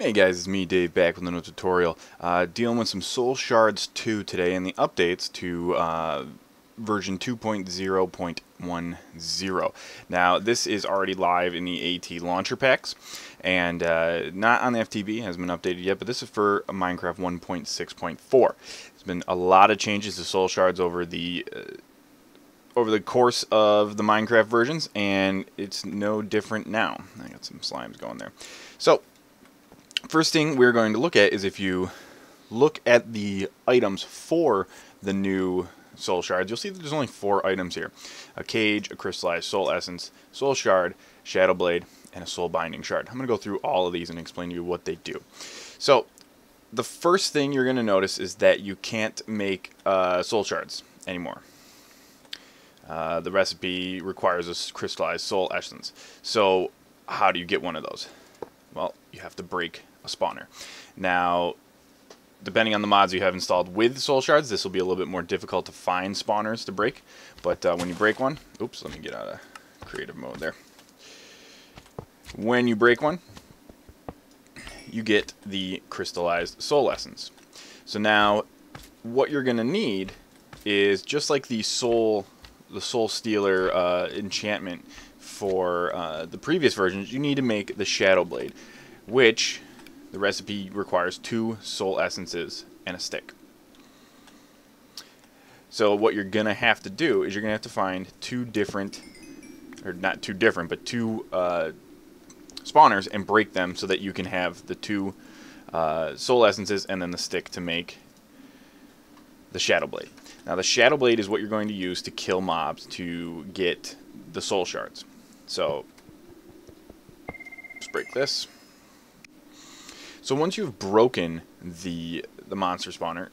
Hey guys, it's me, Dave, back with another tutorial. Dealing with some Soul Shards 2 today and the updates to version 2.0.10. Now, this is already live in the AT launcher packs, and not on the FTB, hasn't been updated yet, but this is for Minecraft 1.6.4. There's been a lot of changes to Soul Shards over the course of the Minecraft versions, and it's no different now. I got some slimes going there. So, first thing we're going to look at is if you look at the items for the new Soul Shards, you'll see that there's only 4 items here. A cage, a crystallized soul essence, soul shard, shadow blade, and a soul binding shard. I'm going to go through all of these and explain to you what they do. So, the first thing you're going to notice is that you can't make soul shards anymore. The recipe requires a crystallized soul essence. So, how do you get one of those? Well, you have to break a spawner. Now, depending on the mods you have installed with Soul Shards, this will be a little bit more difficult to find spawners to break. But when you break one, oops, let me get out of creative mode there. When you break one, you get the crystallized soul essence. So now, what you're going to need is just like the soul stealer enchantment for the previous versions, you need to make the shadow blade, which the recipe requires 2 soul essences and a stick. So what you're gonna have to do is you're gonna have to find 2 different, or not 2 different, but 2 spawners and break them so that you can have the 2 soul essences and then the stick to make the shadow blade. Now the shadow blade is what you're going to use to kill mobs to get the soul shards. So let's break this. So once you've broken the monster spawner,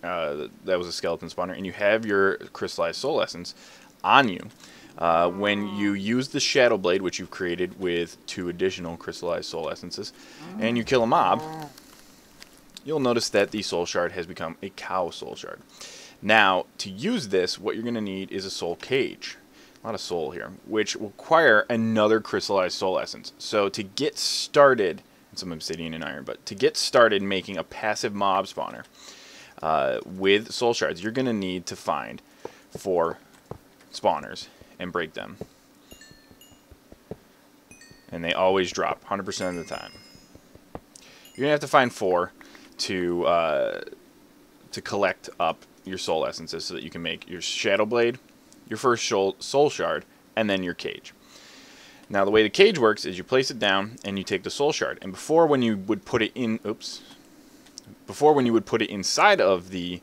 that was a skeleton spawner, and you have your crystallized soul essence on you, when you use the shadow blade, which you've created with 2 additional crystallized soul essences, and you kill a mob, you'll notice that the soul shard has become a cow soul shard. Now, to use this, what you're going to need is a soul cage. A lot of soul here, which will require another crystallized soul essence. So to get started, some obsidian and iron, but to get started making a passive mob spawner with soul shards, you're going to need to find 4 spawners and break them. And they always drop 100% of the time. You're going to have to find 4 to collect up your soul essences so that you can make your shadow blade, your first soul shard, and then your cage. Now the way the cage works is you place it down and you take the soul shard, and before when you would put it inside of the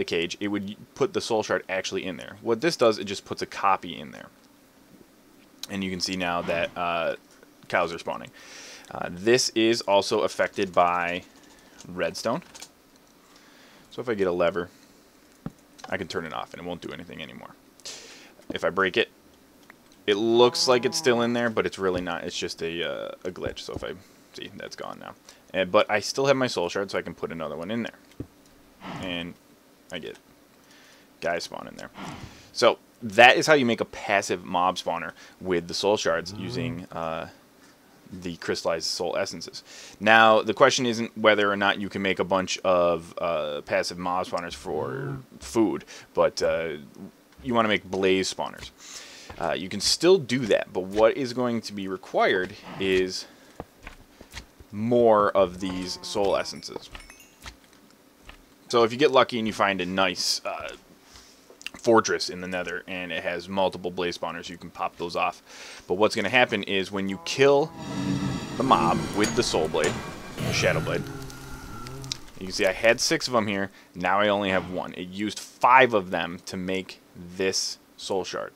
cage, it would put the soul shard actually in there. What this does, it just puts a copy in there, and you can see now that cows are spawning. This is also affected by redstone. So if I get a lever, I can turn it off and it won't do anything anymore. If I break it, it looks like it's still in there, but it's really not. It's just a glitch. So if I see, that's gone now. But I still have my soul shard, so I can put another one in there. And I get guys spawn in there. So that is how you make a passive mob spawner with the soul shards using the crystallized soul essences. Now, the question isn't whether or not you can make a bunch of passive mob spawners for food, but you want to make blaze spawners. You can still do that, but what is going to be required is more of these soul essences. So if you get lucky and you find a nice fortress in the nether and it has multiple blaze spawners, you can pop those off. But what's going to happen is when you kill the mob with the soul blade, the shadow blade, you can see I had 6 of them here, now I only have 1. It used 5 of them to make this soul shard.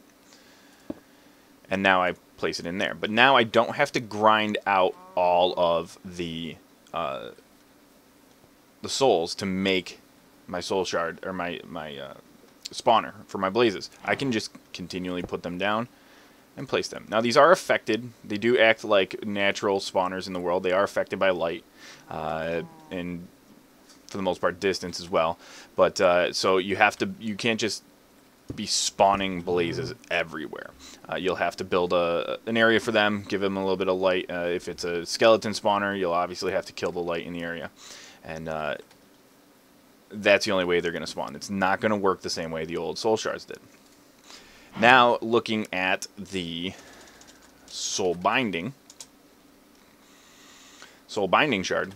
And now I place it in there. But now I don't have to grind out all of the souls to make my soul shard, or my spawner for my blazes. I can just continually put them down and place them. Now these are affected. They do act like natural spawners in the world. They are affected by light and for the most part distance as well. But so you can't just be spawning blazes everywhere. You'll have to build an area for them, give them a little bit of light. If it's a skeleton spawner, you'll obviously have to kill the light in the area. And that's the only way they're going to spawn. It's not going to work the same way the old Soul Shards did. Now, looking at the Soul Binding Shard,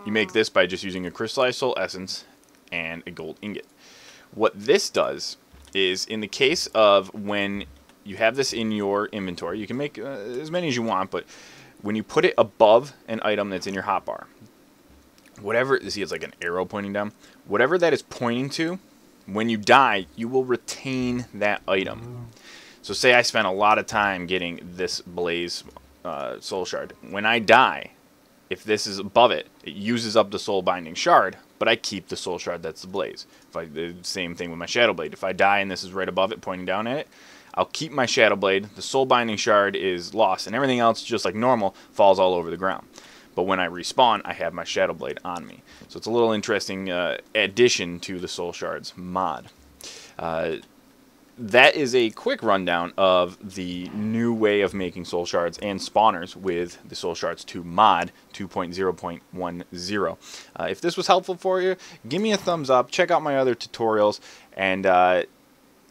you make this by just using a crystallized soul essence and a gold ingot. What this does is, in the case of when you have this in your inventory, you can make as many as you want, but when you put it above an item that's in your hotbar, whatever, see, it's like an arrow pointing down, whatever that is pointing to, when you die, you will retain that item. So say I spent a lot of time getting this blaze soul shard. When I die, if this is above it, it uses up the soul binding shard, but I keep the soul shard that's the blaze. The same thing with my shadow blade. If I die and this is right above it, pointing down at it, I'll keep my shadow blade. The soul binding shard is lost, and everything else, just like normal, falls all over the ground. But when I respawn, I have my shadow blade on me. So it's a little interesting addition to the Soul Shards mod. That is a quick rundown of the new way of making Soul Shards and spawners with the Soul Shards 2 mod 2.0.10. If this was helpful for you, give me a thumbs up. Check out my other tutorials. And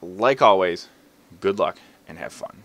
like always, good luck and have fun.